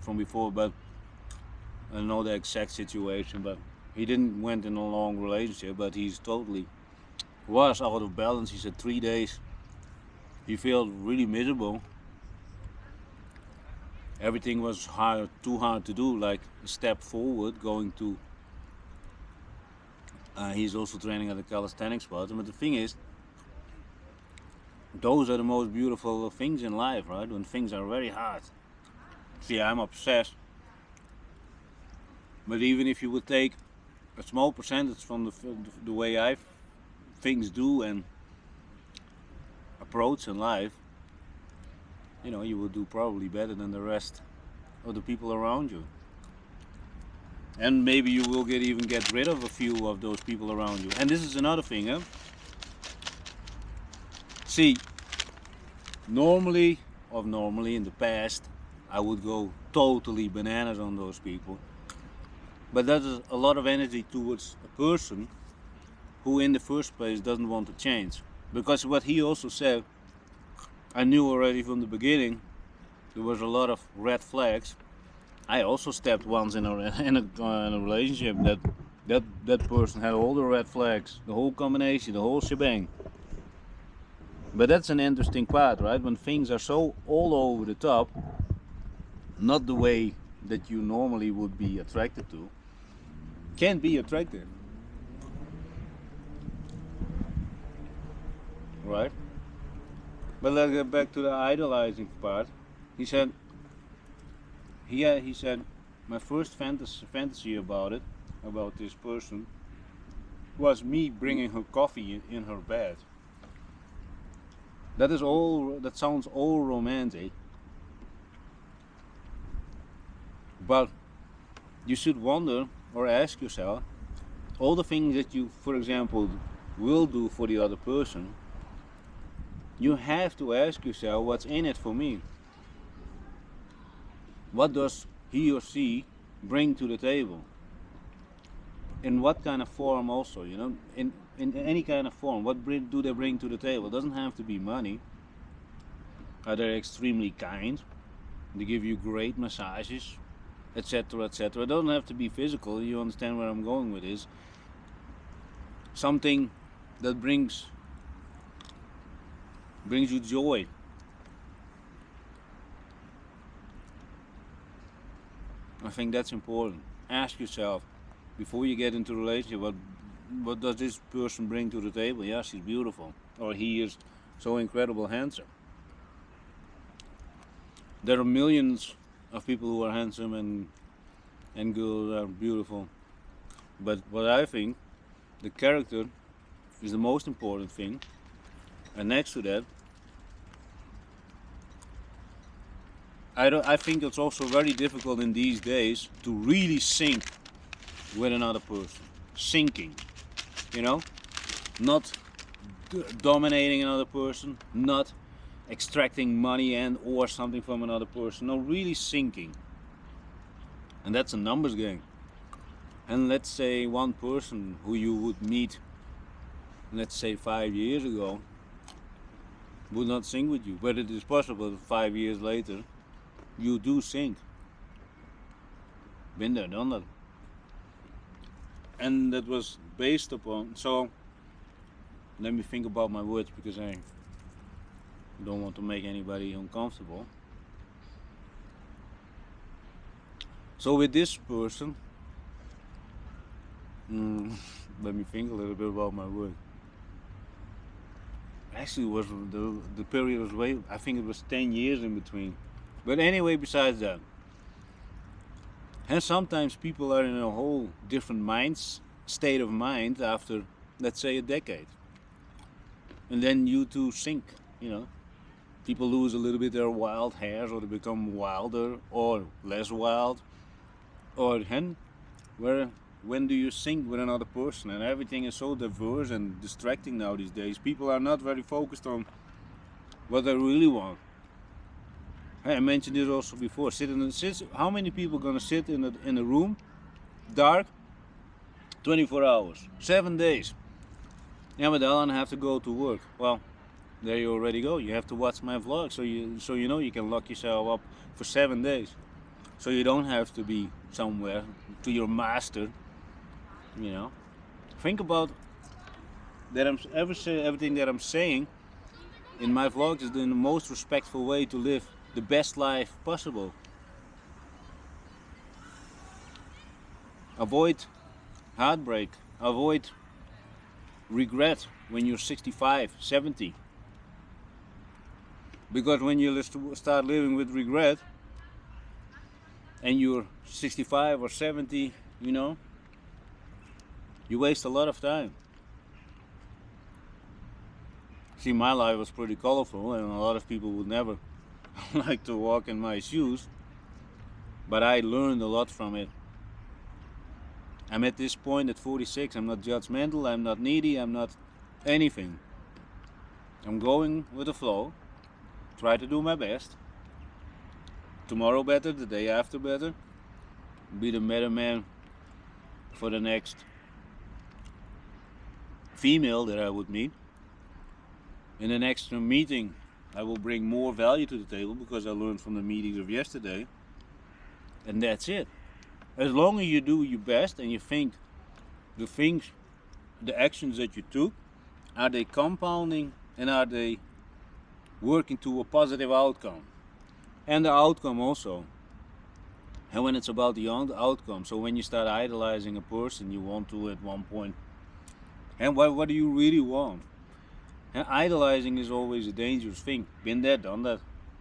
from before, but I don't know the exact situation, but he didn't went in a long relationship, but he's totally was out of balance. He said 3 days he felt really miserable. Everything was hard, too hard to do, like a step forward going to he's also training at the calisthenics spot. But the thing is, those are the most beautiful things in life, right? When things are very hard. See, I'm obsessed. But even if you would take a small percentage from the way I things do and approach in life, you know, you will do probably better than the rest of the people around you. And maybe you will even get rid of a few of those people around you. And this is another thing, huh? See, normally in the past, I would go totally bananas on those people. But that is a lot of energy towards a person who in the first place doesn't want to change. Because what he also said, I knew already from the beginning, there was a lot of red flags. I also stepped once in a relationship that person had all the red flags, the whole combination, the whole shebang. But that's an interesting part, right? When things are so all over the top, not the way that you normally would be attracted to, can be attractive, right? But let's get back to the idolizing part. He said, my first fantasy about this person, was me bringing her coffee in her bed. That sounds all romantic, but you should wonder or ask yourself, all the things that you, for example, will do for the other person, you have to ask yourself, what's in it for me? What does he or she bring to the table? In what kind of form also, you know? In any kind of form, what do they bring to the table? It doesn't have to be money. Are they extremely kind? They give you great massages, etc., etc. It doesn't have to be physical. You understand where I'm going with this. Something that brings you joy. I think that's important. Ask yourself before you get into a relationship, what does this person bring to the table? Yeah, she's beautiful, or he is so incredible handsome. There are millions of people who are handsome and girls are beautiful, but what I think, the character is the most important thing. And next to that, I think it's also very difficult in these days to really sync with another person. Syncing, you know, not dominating another person, not extracting money and or something from another person. No, really syncing. And that's a numbers game. And let's say one person who you would meet, let's say 5 years ago, would not sync with you, but it is possible that 5 years later you do sync. Been there, done that. And that was based upon, so let me think about my words, because I don't want to make anybody uncomfortable. So with this person, let me think a little bit about my words. Actually, was the period was way, I think it was 10 years in between. But anyway, besides that, and sometimes people are in a whole different state of mind after, let's say, a decade, and then you two sync. You know, people lose a little bit their wild hairs, or they become wilder or less wild, or when do you sync with another person? And everything is so diverse and distracting now these days. People are not very focused on what they really want. I mentioned this also before. How many people are gonna sit in a room, dark, 24 hours, 7 days? Yeah, but Alan, I have to go to work. Well, there you already go. You have to watch my vlog, so you know you can lock yourself up for 7 days. So you don't have to be somewhere to your master, you know. Think about that. Everything that I'm saying in my vlogs is in the most respectful way to live the best life possible. Avoid heartbreak, avoid regret when you're 65, 70. Because when you start living with regret and you're 65 or 70, you know, you waste a lot of time. See, my life was pretty colorful, and a lot of people would never like to walk in my shoes, but I learned a lot from it. I'm at this point at 46. I'm not judgmental, I'm not needy, I'm not anything. I'm going with the flow, try to do my best. Tomorrow better, the day after better. Be the better man for the next female that I would meet. In the next meeting, I will bring more value to the table because I learned from the meetings of yesterday. And that's it. As long as you do your best and you think the actions that you took, are they compounding and are they working to a positive outcome? And the outcome also. And when it's about the outcome, so when you start idolizing a person, you want to at one point, and what do you really want? And idolizing is always a dangerous thing. Been there, done that.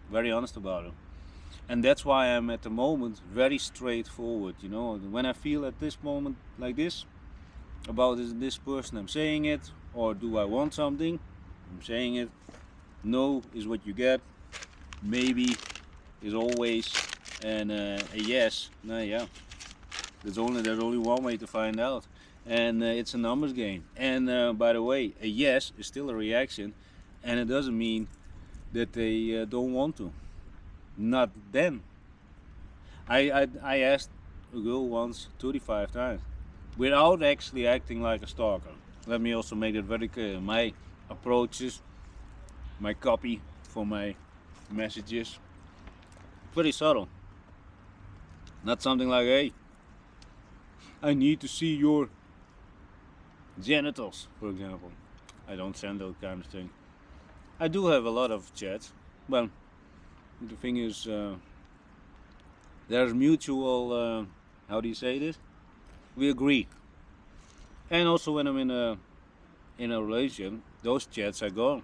Very honest about it. And that's why I'm at the moment very straightforward, you know. When I feel at this moment like this, about this person, I'm saying it. Or do I want something? I'm saying it. No is what you get. Maybe is always, and a yes. No, yeah. There's only one way to find out. And it's a numbers game. And by the way, a yes is still a reaction, and it doesn't mean that they don't want to. Not then. I asked a girl once 35 times without actually acting like a stalker. Let me also make that very clear. My approaches, my copy for my messages, pretty subtle. Not something like, hey, I need to see your genitals, for example. I don't send that kind of thing. I do have a lot of chats. Well, the thing is, there's mutual, how do you say this? We agree. And also when I'm in a relation, those chats are gone.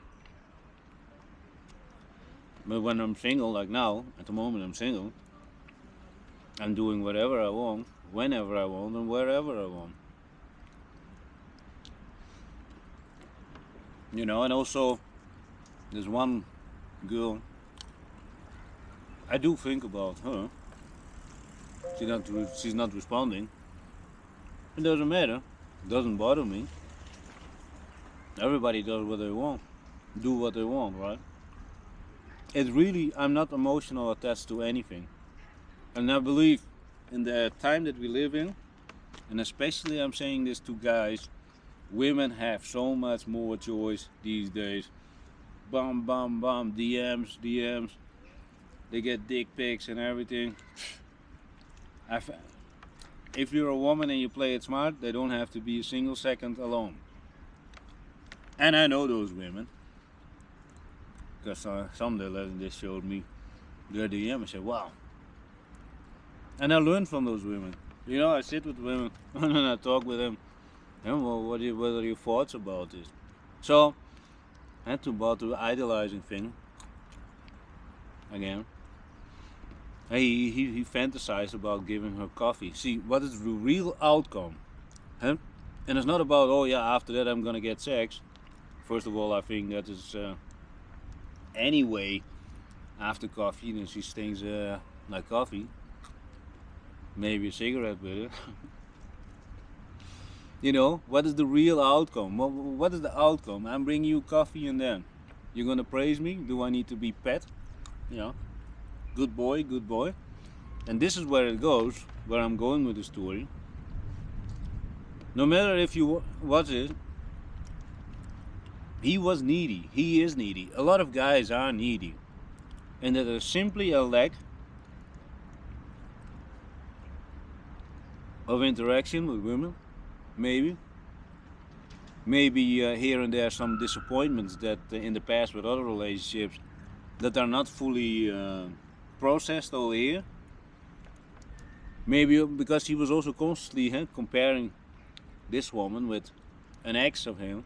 But when I'm single, like now, at the moment I'm single, I'm doing whatever I want, whenever I want, and wherever I want. You know, and also there's one girl I do think about her. She's not responding. It doesn't matter. It doesn't bother me. Everybody does what they want. Do what they want, right? It's really, I'm not emotional attached to anything. And I believe in the time that we live in, and especially I'm saying this to guys, women have so much more choice these days. Bam, bam, bam, DMs. They get dick pics and everything. If you're a woman and you play it smart, they don't have to be a single second alone. And I know those women. Because someday they showed me their DM and said, wow. And I learned from those women. You know, I sit with women and I talk with them. And well, what are your thoughts about this? So, and about the idolizing thing. Again. He fantasized about giving her coffee. See, what is the real outcome? Huh? And it's not about, oh yeah, after that I'm gonna get sex. First of all, I think that is anyway, after coffee, then she stinks like coffee. Maybe a cigarette with it. You know, what is the real outcome? What is the outcome? I'm bringing you coffee and then you're gonna praise me? Do I need to be pet? You know, good boy, good boy. And this is where it goes, where I'm going with the story. No matter if you watch it, he was needy. He is needy. A lot of guys are needy. And that is simply a lack of interaction with women, maybe. Maybe here and there some disappointments that in the past with other relationships that are not fully processed over here. Maybe because he was also constantly comparing this woman with an ex of him.